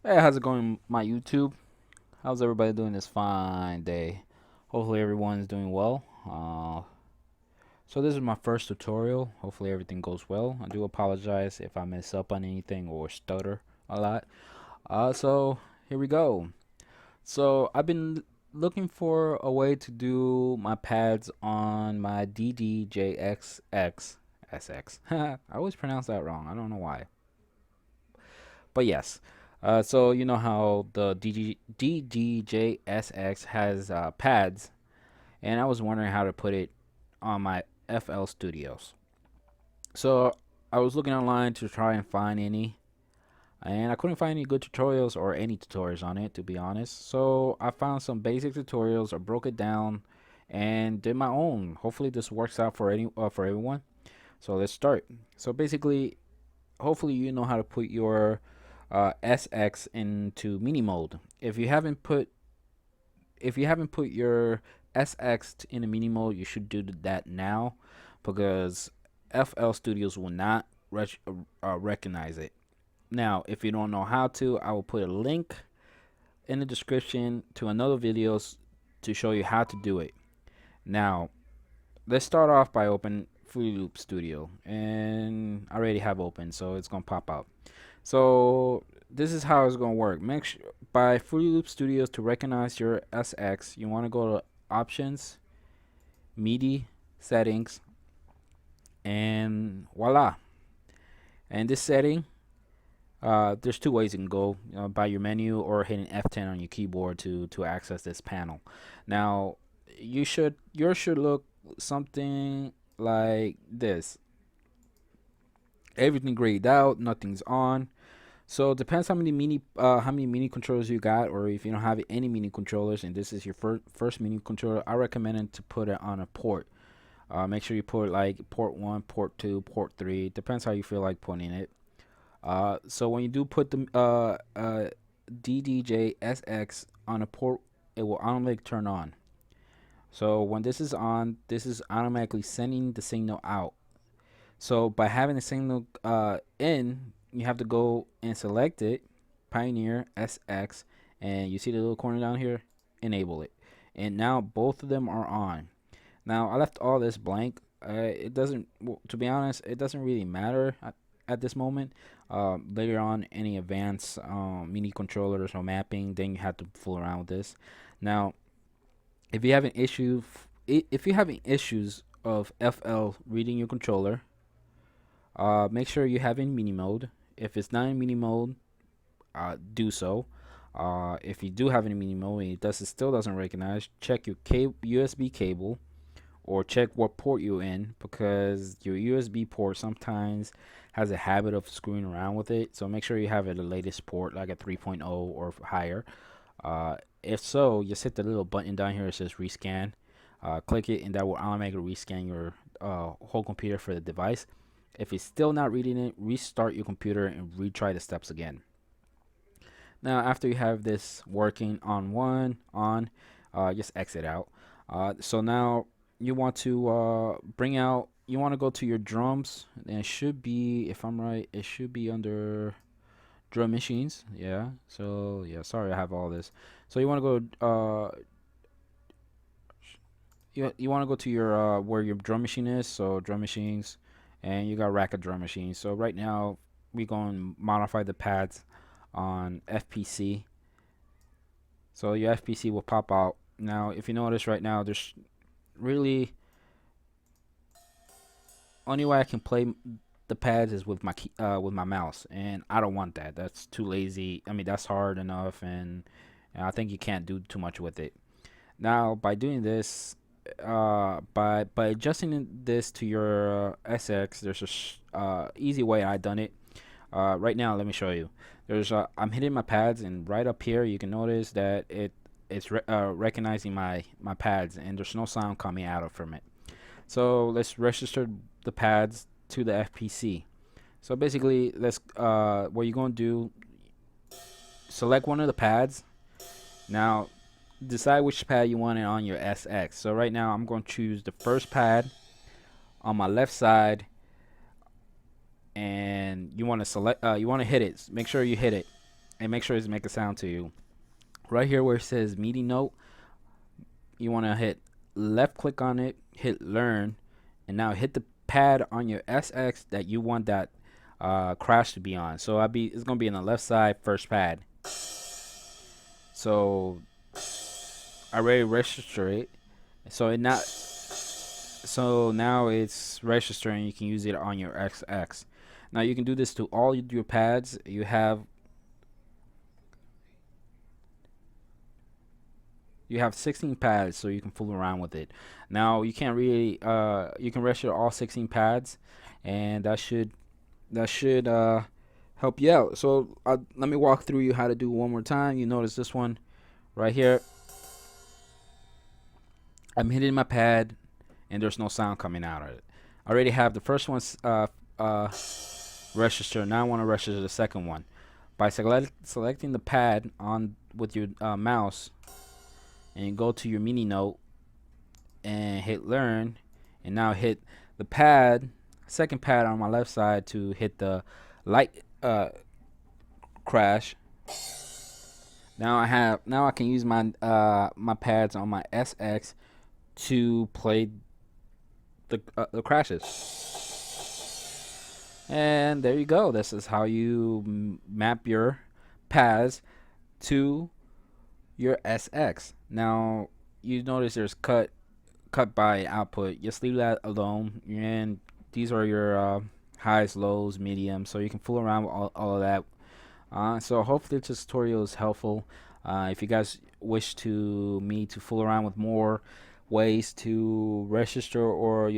Hey, how's it going, my YouTube? How's everybody doing this fine day? Hopefully everyone's doing well. So this is my first tutorial. Hopefully everything goes well. I do apologize if I mess up on anything or stutter a lot. So here we go. So I've been looking for a way to do my pads on my DDJ-sx SX. I always pronounce that wrong. I don't know why. But yes, so you know how the DDJ-sx has pads, and I was wondering how to put it on my FL Studios. So I was looking online to try and find any, and I couldn't find any good tutorials or any tutorials on it, to be honest. So I found some basic tutorials, or broke it down, and did my own. Hopefully this works out for everyone. So let's start. So basically, hopefully you know how to put your SX into mini mode. If you haven't put your SX in a mini mode, you should do that now, because FL Studios will not recognize it. Now, if you don't know how to, I will put a link in the description to another videos to show you how to do it. Now, let's start off by open Fruity Loop Studio, and I already have open, so it's gonna pop out. So this is how it's gonna work. Make sure by Fruity Loop Studios, to recognize your SX, you want to go to Options, Midi Settings, and voila. And this setting, there's two ways you can go, by your menu or hitting F10 on your keyboard to access this panel. Now, yours should look something like this. Everything grayed out, nothing's on. So it depends how many mini controllers you got, or if you don't have any mini controllers and this is your first mini controller, I recommend it to put it on a port. Make sure you put like port 1, port 2, port 3. Depends how you feel like putting it. So when you do put the DDJ-sx on a port, it will automatically turn on. So when this is on, this is automatically sending the signal out. So by having the signal in, you have to go and select it, Pioneer SX, and you see the little corner down here, enable it. And now both of them are on. Now I left all this blank. It doesn't, to be honest, it doesn't really matter at this moment. Later on, any advanced mini controllers or mapping, then you have to fool around with this. Now, if you have an issue, if you're having issues of FL reading your controller, make sure you have in mini mode. If it's not in mini mode, do so. If you do have any mini mode and it still doesn't recognize, check your USB cable, or check what port you're in, because your USB port sometimes has a habit of screwing around with it. So make sure you have the latest port, like a 3.0 or higher. If so, just hit the little button down here that says rescan. Click it, and that will automatically rescan your whole computer for the device. If it's still not reading it, restart your computer and retry the steps again. Now, after you have this working just exit out. So now you want to you want to go to your drums, and it should be, if I'm right, it should be under drum machines. Yeah. So yeah, sorry, I have all this. So you want to go you want to go to your where your drum machine is. So drum machines, and you got rack of drum machines. So right now we going to modify the pads on FPC. So your FPC will pop out. Now if you notice right now, there's really only way I can play the pads is with my mouse, and I don't want that. That's too lazy. I mean, that's hard enough, and I think you can't do too much with it. Now by doing this, by adjusting this to your SX, there's a easy way I done it. Right now, let me show you. I'm hitting my pads, and right up here you can notice that it's recognizing my pads, and there's no sound coming out from it. So let's register the pads to the FPC. So basically, what you're gonna do, select one of the pads. Now decide which pad you want it on your SX. So right now I'm going to choose the first pad on my left side, and you want to hit it. Make sure you hit it. and make sure it's make a sound to you. Right here where it says MIDI note, you want to hit left click on it, hit learn, and now hit the pad on your SX that you want that crash to be on. So it's gonna be in the left side first pad. So I already register it. So now it's registering. You can use it on your XX. Now you can do this to all your pads. You have 16 pads, so you can fool around with it. Now you can't really you can register all 16 pads, and that should help you out. So let me walk through you how to do it one more time. You notice this one right here. I'm hitting my pad, and there's no sound coming out of it. I already have the first one register. Now I want to register the second one by selecting the pad on with your mouse, and go to your MIDI note and hit learn, and now hit the pad, second pad on my left side to hit the light crash. Now I can use my my pads on my SX to play the crashes. And there you go. This is how you map your pads to your SX. Now you notice there's cut by output. Just leave that alone, and these are your highs, lows, medium, so you can fool around with all of that. So hopefully this tutorial is helpful. If you guys wish me to fool around with more ways to register, or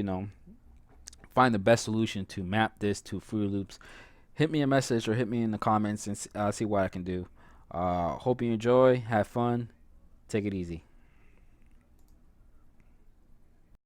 find the best solution to map this to Fruity Loops, hit me a message or hit me in the comments and see what I can do. Hope you enjoy, have fun, take it easy.